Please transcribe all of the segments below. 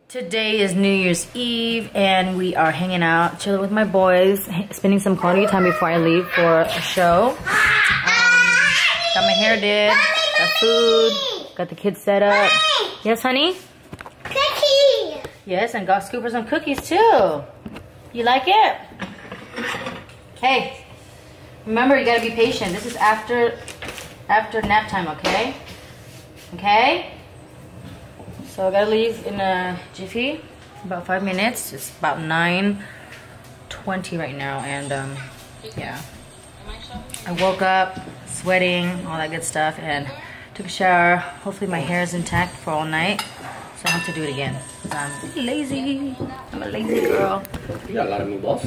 Today is New Year's Eve and we are hanging out, chilling with my boys, spending some quality time before I leave for a show. Got my hair did, got food, got the kids set up. Yes, honey? Cookie! Yes, and got scoopers some cookies too. You like it? Hey, remember you gotta be patient. This is after nap time, okay? Okay? So I gotta leave in a jiffy, about 5 minutes. It's about 9:20 right now, and yeah. I woke up sweating, all that good stuff, and took a shower. Hopefully my hair is intact for all night, so I have to do it again. I'm lazy. I'm a lazy girl. You got a lot of meatballs.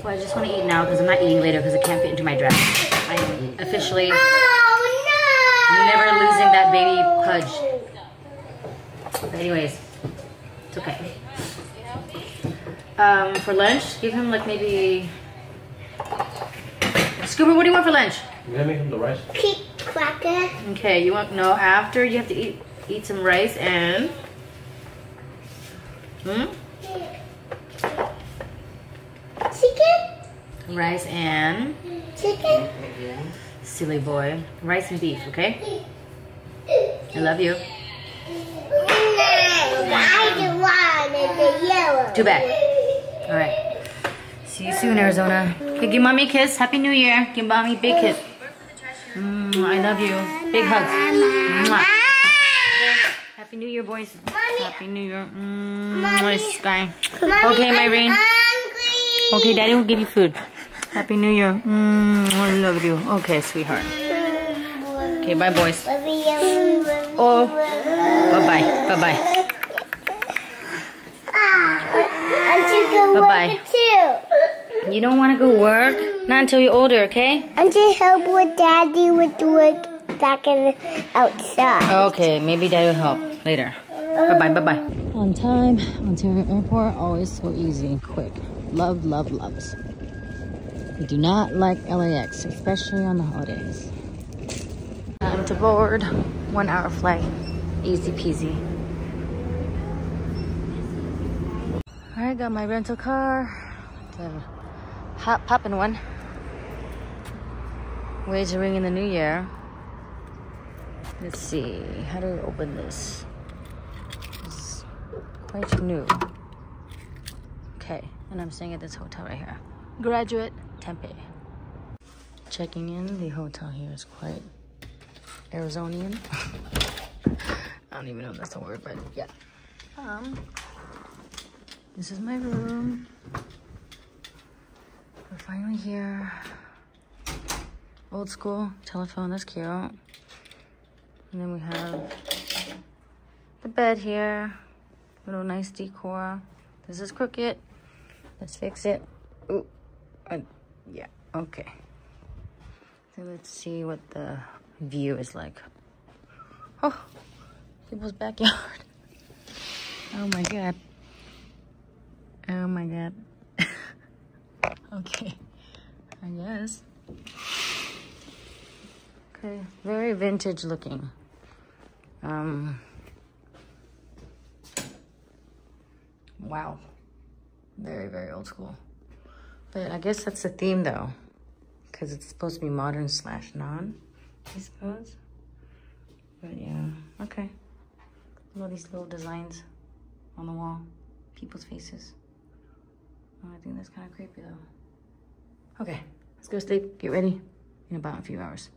Well, I just want to eat now because I'm not eating later because it can't fit into my dress. I'm officially never losing that baby pudge. But anyways, it's okay. For lunch, give him like maybe... Scooper, what do you want for lunch? You gonna make him the rice? Cake cracker. Okay, you want... No, after you have to eat some rice and... Chicken? Rice and... Chicken? Silly boy. Rice and beef, okay? I love you. I just wanted the yellow. Too bad. Alright. See you soon, Arizona. Okay, give mommy a kiss. Happy New Year. Give mommy a big kiss. I love you. Big hugs. Mwah. Happy New Year, boys. Happy New Year. Sky. Okay, Myrene. Okay, Daddy will give you food. Happy New Year. I love you. Okay, sweetheart. Okay, bye, boys. Oh, bye-bye. Bye-bye. Bye-bye. You don't want to go work? Not until you're older, okay? I'm just help with Daddy with work back in outside. Okay, maybe Daddy will help later. Bye-bye, bye-bye. On time, Ontario Airport, always so easy and quick. Love, love, loves. We do not like LAX, especially on the holidays. Time to board. 1 hour flight. Easy peasy. Alright, got my rental car. The hot poppin' one. Way to ring in the new year. Let's see. How do we open this? It's quite new. Okay, and I'm staying at this hotel right here. Graduate Tempe. Checking in, the hotel here is quite Arizonian. I don't even know if that's a word, but yeah. This is my room. We're finally here. Old school telephone, that's cute. And then we have the bed here. Little nice decor. This is crooked. Let's fix it. Ooh. Yeah, okay. So let's see what the view is like. Oh, people's backyard. Oh my god. Oh my god. Okay, I guess. Okay, very vintage looking. Wow. Very, very old school. But I guess that's the theme though, because it's supposed to be modern / non, I suppose. But yeah, okay. All these little designs on the wall, people's faces. Oh, I think that's kind of creepy though. Okay, let's go sleep, get ready in about a few hours.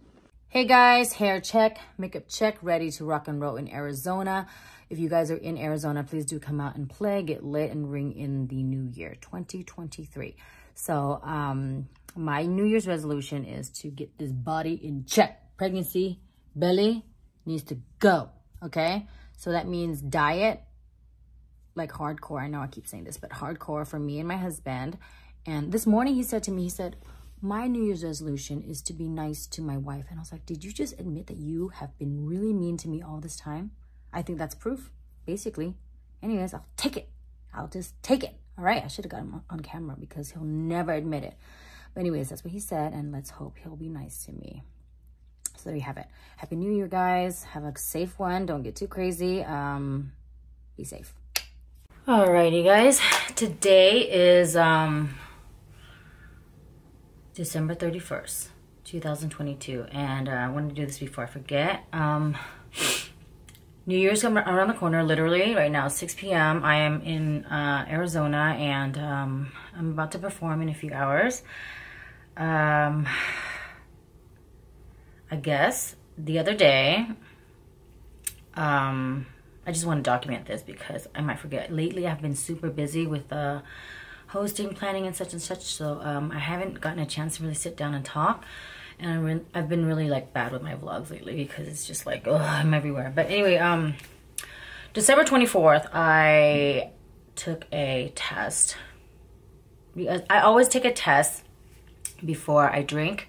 Hey guys, hair check, makeup check, ready to rock and roll in Arizona. If you guys are in Arizona, please do come out and play, get lit, and ring in the new year, 2023. So my New Year's resolution is to get this body in check. Pregnancy, belly needs to go, okay? So that means diet, like hardcore. I know I keep saying this, but hardcore for me and my husband. And this morning he said to me, he said, my New Year's resolution is to be nice to my wife. And I was like, did you just admit that you have been really mean to me all this time? I think that's proof, basically. Anyways, I'll take it. I'll just take it. All right, I should have got him on camera because he'll never admit it. But anyways, that's what he said, and let's hope he'll be nice to me. So there you have it. Happy New Year, guys. Have a safe one. Don't get too crazy. Be safe. Alrighty, guys. Today is December 31st, 2022, and I wanted to do this before I forget. New Year's coming around the corner, literally. Right now, it's 6 p.m. I am in Arizona, and I'm about to perform in a few hours. I guess the other day, I just want to document this because I might forget. Lately, I've been super busy with hosting, planning, and such, so I haven't gotten a chance to really sit down and talk. And I've been really like bad with my vlogs lately because it's just like, ugh, I'm everywhere. But anyway, December 24th, I took a test. Because I always take a test before I drink,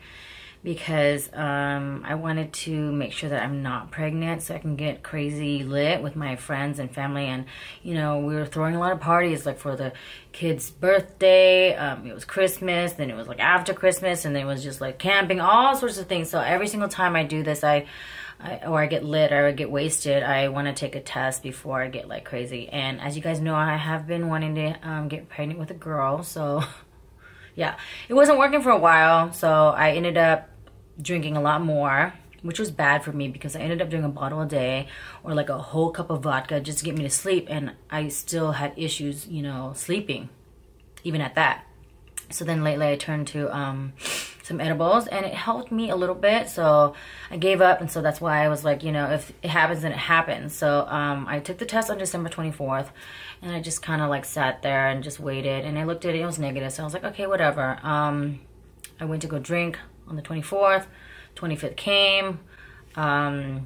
because I wanted to make sure that I'm not pregnant so I can get crazy lit with my friends and family. And you know, we were throwing a lot of parties, like for the kid's birthday, it was Christmas, then it was like after Christmas, and then it was just like camping, all sorts of things. So every single time I do this, I get lit or I get wasted, I want to take a test before I get like crazy. And as you guys know, I have been wanting to get pregnant with a girl, so yeah, it wasn't working for a while, so I ended up drinking a lot more, which was bad for me because I ended up doing a bottle a day or like a whole cup of vodka just to get me to sleep, and I still had issues, you know, sleeping even at that. So then lately I turned to some edibles, and it helped me a little bit, so I gave up. And so that's why I was like, you know, if it happens, then it happens. So I took the test on December 24th, and I just kind of like sat there and just waited, and I looked at it, it was negative, so I was like, okay, whatever. I went to go drink on the 24th, 25th came. I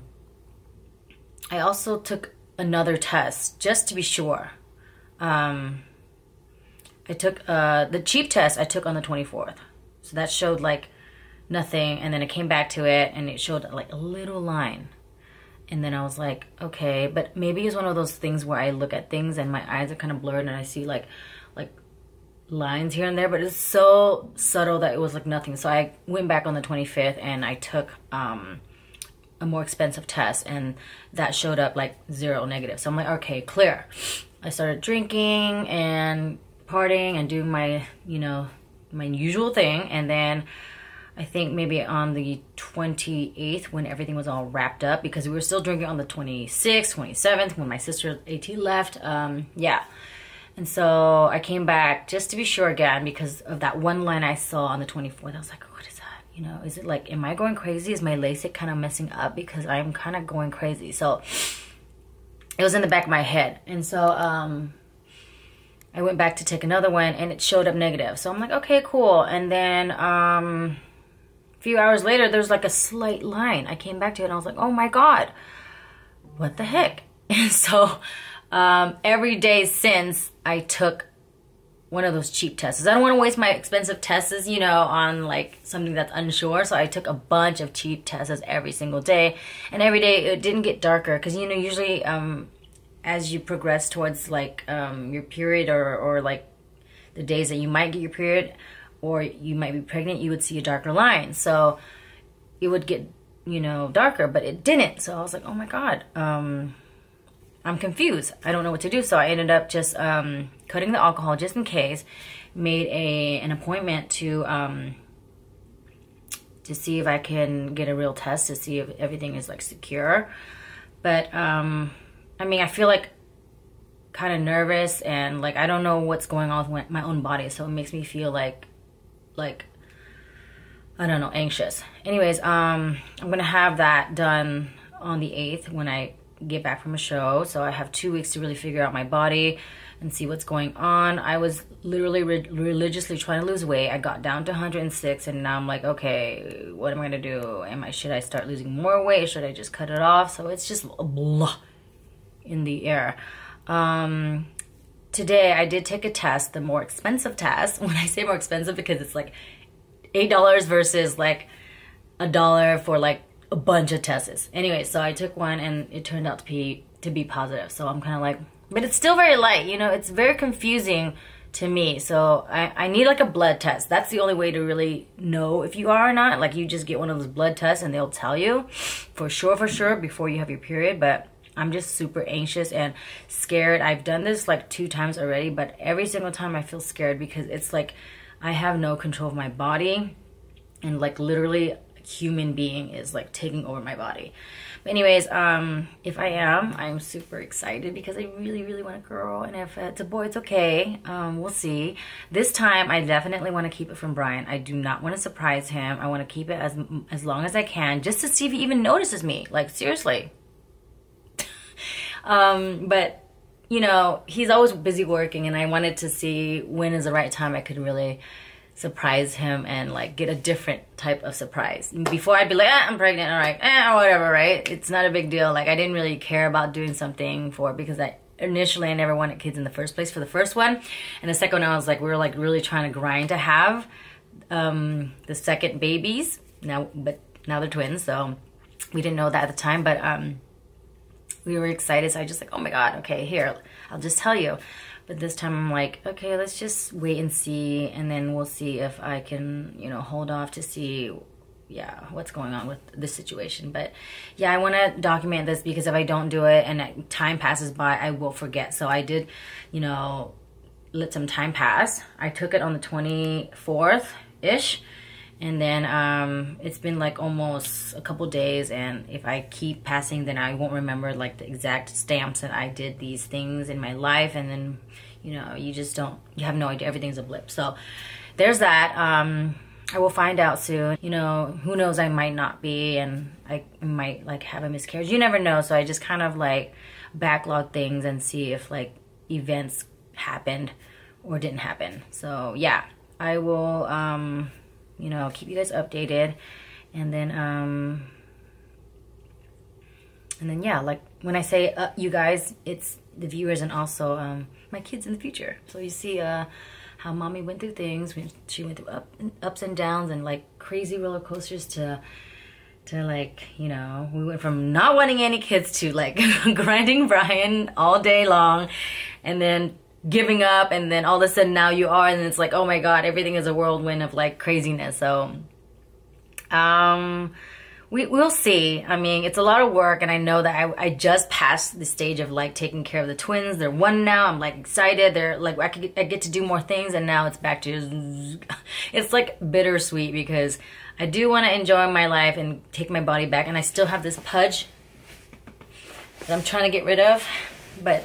also took another test just to be sure. I took the cheap test I took on the 24th. So that showed like nothing, and then I came back to it and it showed like a little line. And then I was like, okay, but maybe it's one of those things where I look at things and my eyes are kind of blurred and I see like lines here and there, but it's so subtle that it was like nothing. So I went back on the 25th and I took a more expensive test, and that showed up like 0 negative. So I'm like, okay, clear. I started drinking and partying and doing my, you know, my usual thing. And then I think maybe on the 28th, when everything was all wrapped up, because we were still drinking on the 26th, 27th, when my sister AT left. Yeah. And so I came back just to be sure again, because of that one line I saw on the 24th. I was like, what is that? You know, is it like, am I going crazy? Is my LASIK kind of messing up? Because I'm kind of going crazy. So it was in the back of my head. And so I went back to take another one, and it showed up negative. So I'm like, okay, cool. And then a few hours later, there's like a slight line. I came back to it and I was like, oh my God, what the heck? And so every day since, I took one of those cheap tests. I don't want to waste my expensive tests, you know, on like something that's unsure. So I took a bunch of cheap tests every single day. And every day it didn't get darker, because, you know, usually as you progress towards like your period, or like the days that you might get your period or you might be pregnant, you would see a darker line. So it would get, you know, darker, but it didn't. So I was like, oh my God, I'm confused. I don't know what to do. So I ended up just cutting the alcohol just in case. Made an appointment to see if I can get a real test to see if everything is like secure. But I mean, I feel like kind of nervous, and like I don't know what's going on with my own body, so it makes me feel like I don't know, anxious. Anyways, I'm gonna have that done on the 8th when I get back from a show. So I have 2 weeks to really figure out my body and see what's going on. I was literally religiously trying to lose weight. I got down to 106, and now I'm like, okay, what am I gonna do? Should I start losing more weight? Should I just cut it off? So it's just blah in the air. Today I did take a test, the more expensive test. When I say more expensive, because it's like $8 versus like $1 for like a bunch of tests. Anyway, so I took one and it turned out to be positive. So I'm kind of like, but it's still very light, you know, it's very confusing to me. So I need like a blood test. That's the only way to really know if you are or not. Like you just get one of those blood tests and they'll tell you for sure before you have your period. But I'm just super anxious and scared. I've done this like 2 times already, but every single time I feel scared because it's like I have no control of my body, and like literally a human being is like taking over my body. But anyways, if I'm super excited because I really, really want a girl, and if it's a boy, it's okay. We'll see. This time, I definitely want to keep it from Brian. I do not want to surprise him. I want to keep it as long as I can, just to see if he even notices me. Like, seriously. But, you know, he's always busy working, and I wanted to see when is the right time I could really surprise him and like get a different type of surprise. Before I'd be like, I'm pregnant, all right, or whatever, right? It's not a big deal. Like, I didn't really care about doing something for it because initially I never wanted kids in the first place for the first one. And the second one, I was like, we were like really trying to grind to have the second babies. But now they're twins, so we didn't know that at the time, but we were excited. So I just like, oh my God, okay, here, I'll just tell you. But this time I'm like, okay, let's just wait and see, and then we'll see if I can, you know, hold off to see, yeah, what's going on with this situation. But yeah, I want to document this because if I don't do it and time passes by, I will forget. So I did, you know, let some time pass. I took it on the 24th-ish. And then it's been like almost a couple days, and if I keep passing, then I won't remember like the exact stamps that I did these things in my life. And then, you know, you have no idea, everything's a blip. So there's that. I will find out soon. You know, who knows, I might not be, and I might like have a miscarriage. You never know. So I just kind of like backlog things and see if like events happened or didn't happen. So yeah, I will you know, keep you guys updated, and then yeah, like when I say you guys, it's the viewers and also my kids in the future. So you see how mommy went through things when she went through ups and downs and like crazy roller coasters to like, you know, we went from not wanting any kids to like grinding Brian all day long, and then giving up, and then all of a sudden now you are, and it's like, oh my God, everything is a whirlwind of like craziness. So we'll see. I mean, it's a lot of work, and I know that I just passed the stage of like taking care of the twins. They're 1 now. I'm like excited. They're like, I get to do more things, and now it's back to it's like bittersweet because I do want to enjoy my life and take my body back, and I still have this pudge that I'm trying to get rid of, but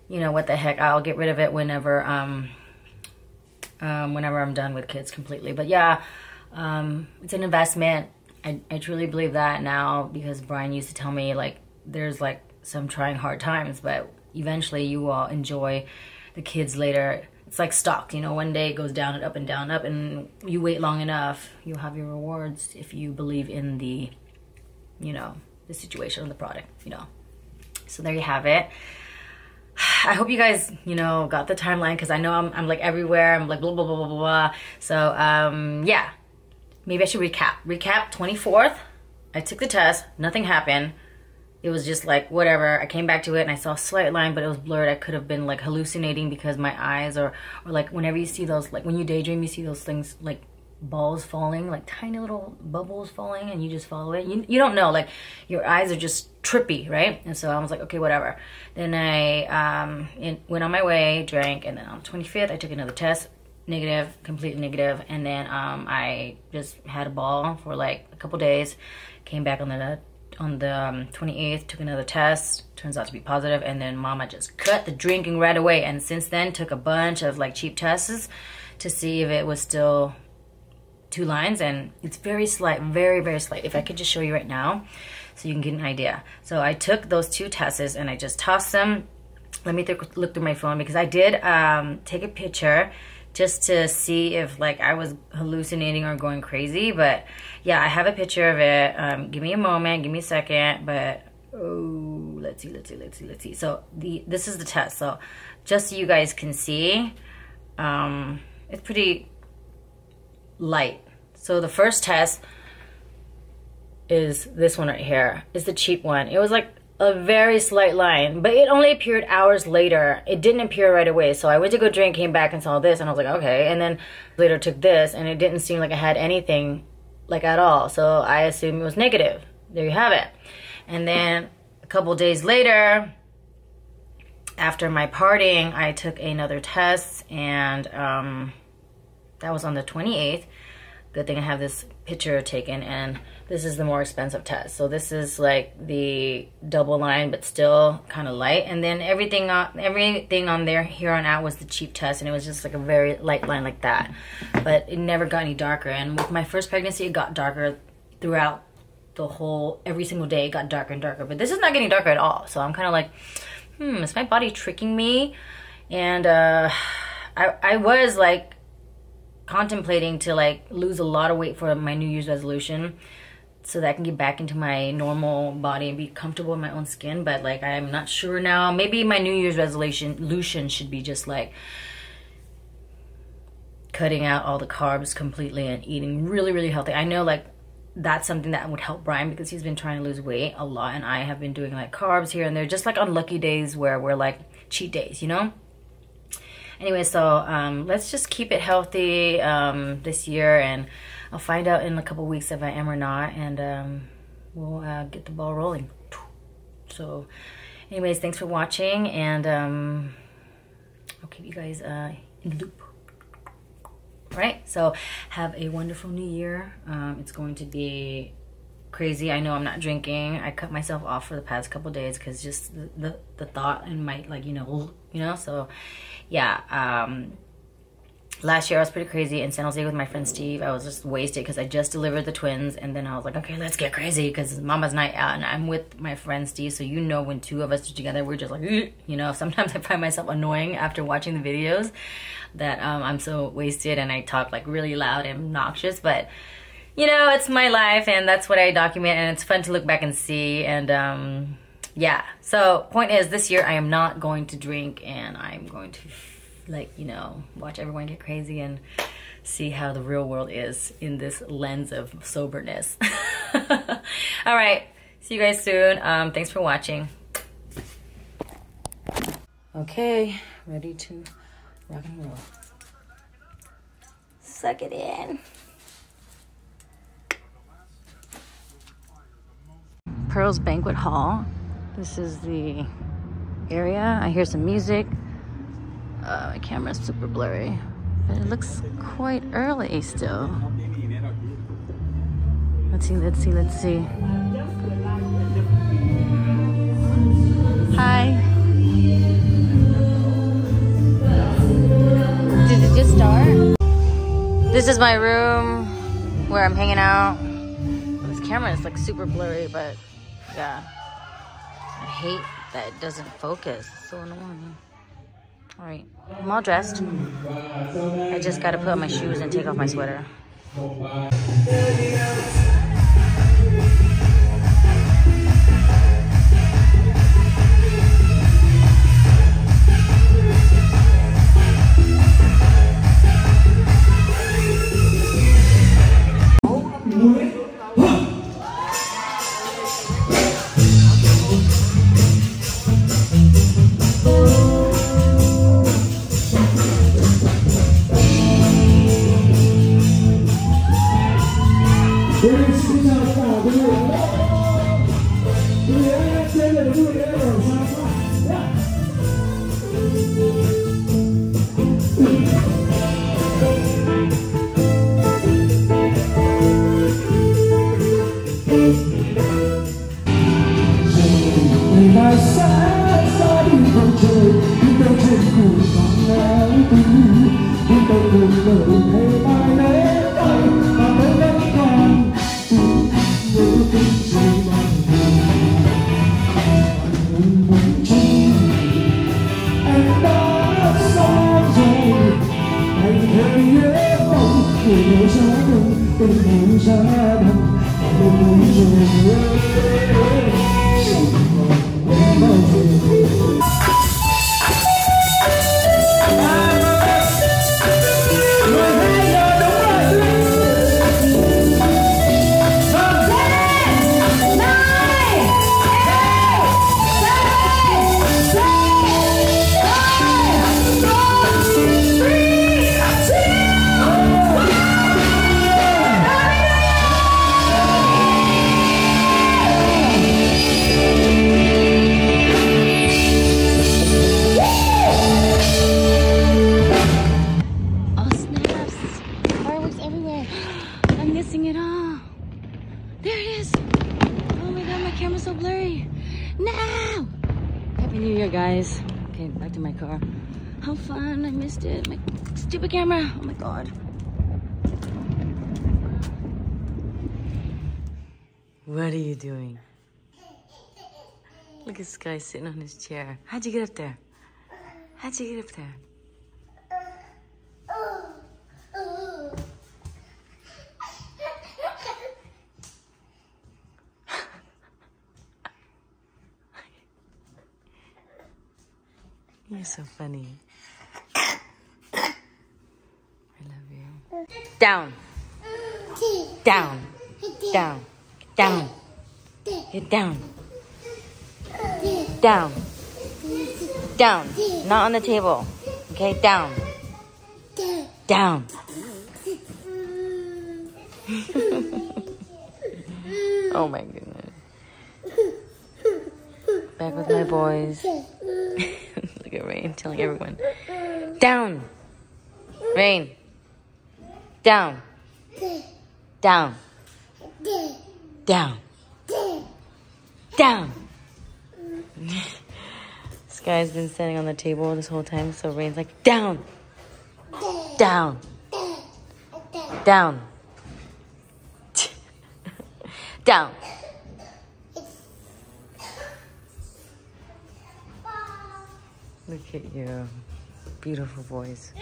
you know what the heck, I'll get rid of it whenever whenever I'm done with kids completely. But yeah, it's an investment. I truly believe that now, because Brian used to tell me like there's like some trying hard times, but eventually you will enjoy the kids later. It's like stock, you know, one day it goes down and up and down, up, and you wait long enough, you'll have your rewards if you believe in the, you know, the situation or the product, you know. So there you have it. I hope you guys, you know, got the timeline, because I know I'm like everywhere. I'm like blah, blah, blah, blah, blah. So, yeah. Maybe I should recap. Recap 24th. I took the test. Nothing happened. It was just like, whatever. I came back to it and I saw a slight line, but it was blurred. I could have been like hallucinating because my eyes, or like whenever you see those, like when you daydream, you see those things like balls falling, like tiny little bubbles falling, and you just follow it. You don't know, like your eyes are just trippy, right? And so I was like, okay, whatever. Then I went on my way, drank, and then on the 25th I took another test, negative, completely negative. And then I just had a ball for like a couple days, came back on the 28th, took another test, turns out to be positive, and then mama just cut the drinking right away. And since then took a bunch of like cheap tests to see if it was still 2 lines, and it's very slight, very, very slight. If I could just show you right now so you can get an idea. So I took those 2 tests and I just tossed them. Let me look through my phone, because I did take a picture just to see if like I was hallucinating or going crazy. But yeah, I have a picture of it. Give me a moment, give me a second. But oh, let's see. So this is the test. So just so you guys can see, it's pretty light. So the first test is this one right here. It's the cheap one. It was like a very slight line, but it only appeared hours later. It didn't appear right away. So I went to go drink, came back and saw this, and I was like, okay. And then later took this, and it didn't seem like I had anything like at all. So I assumed it was negative. There you have it. And then a couple days later, after my partying, I took another test, and that was on the 28th. Good thing I have this picture taken, and this is the more expensive test. So this is like the double line, but still kind of light. And then everything on there here on out was the cheap test, and it was just like a very light line like that. But it never got any darker. And with my first pregnancy, it got darker throughout the whole, every single day it got darker and darker. But this is not getting darker at all. So I'm kind of like, is my body tricking me? And I was like contemplating to like lose a lot of weight for my New Year's resolution, so that I can get back into my normal body and be comfortable in my own skin. But like, I'm not sure now. Maybe my New Year's resolution should be just like cutting out all the carbs completely and eating really, really healthy. I know like that's something that would help Brian, because he's been trying to lose weight a lot, and I have been doing like carbs here and there, just like on lucky days where we're like cheat days, you know? Anyway, so let's just keep it healthy this year, and I'll find out in a couple weeks if I am or not, and we'll get the ball rolling. So anyways, thanks for watching, and I'll keep you guys in the loop. All right, so have a wonderful new year. It's going to be crazy. I know I'm not drinking. I cut myself off for the past couple days because just the thought and my, like, you know, so yeah. Last year I was pretty crazy in San Jose with my friend Steve. I was just wasted because I just delivered the twins, and then I was like, okay, let's get crazy because Mama's night out, and I'm with my friend Steve. So you know, when two of us are together, we're just like, you know. Sometimes I find myself annoying after watching the videos that I'm so wasted and I talk like really loud and obnoxious, but you know, it's my life and that's what I document, and it's fun to look back and see. And yeah, so point is, this year I am not going to drink, and I'm going to, like, you know, watch everyone get crazy and see how the real world is in this lens of soberness. All right, see you guys soon. Thanks for watching. Okay, ready to rock and roll. Suck it in. Pearl's Banquet Hall. This is the area. I hear some music. My camera's super blurry, but it looks quite early still. Let's see, let's see, let's see. Hi. Did it just start? This is my room where I'm hanging out. This camera is like super blurry, but yeah. I hate that it doesn't focus. It's so annoying. All right, I'm all dressed. I just gotta put on my shoes and take off my sweater. guys. Okay, back to my car. How fun, I missed it. My stupid camera, oh my God. What are you doing? Look at this guy sitting on his chair. How'd you get up there? How'd you get up there? You're so funny. I love you. Down. Down. Down. Down. Get down. Down. Down. Not on the table. Okay, down. Down. Oh my goodness. Back with my boys. Look at Rain telling everyone. Down. Rain. Down. Down. Down. Down. This guy's been standing on the table this whole time, so Rain's like, down. Down. Down. Down. Look at you. Beautiful boys.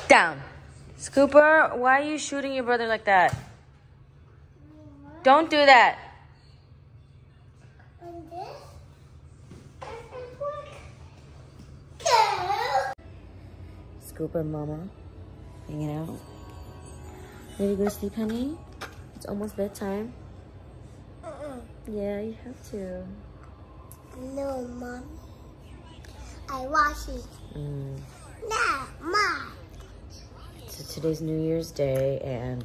Down. Scooper, why are you shooting your brother like that? Don't do that. Scooper and Mama hanging out. Ready to go to sleep, honey? It's almost bedtime. Yeah, you have to. No, Mom. I wash it. No, Mom. So today's New Year's Day, and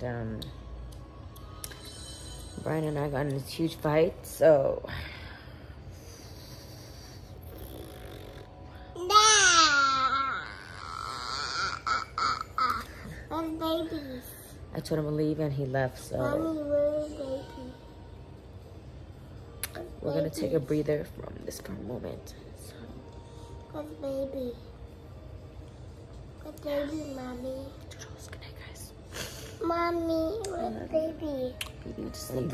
Brian and I got in this huge fight, so... Where's babies? I told him to leave and he left, so... Mommy, where's baby? We're gonna take a breather from this for a moment. So. Where's baby? Where's baby, Mommy? Good night, guys. Mommy, where's baby? Baby, to sleep.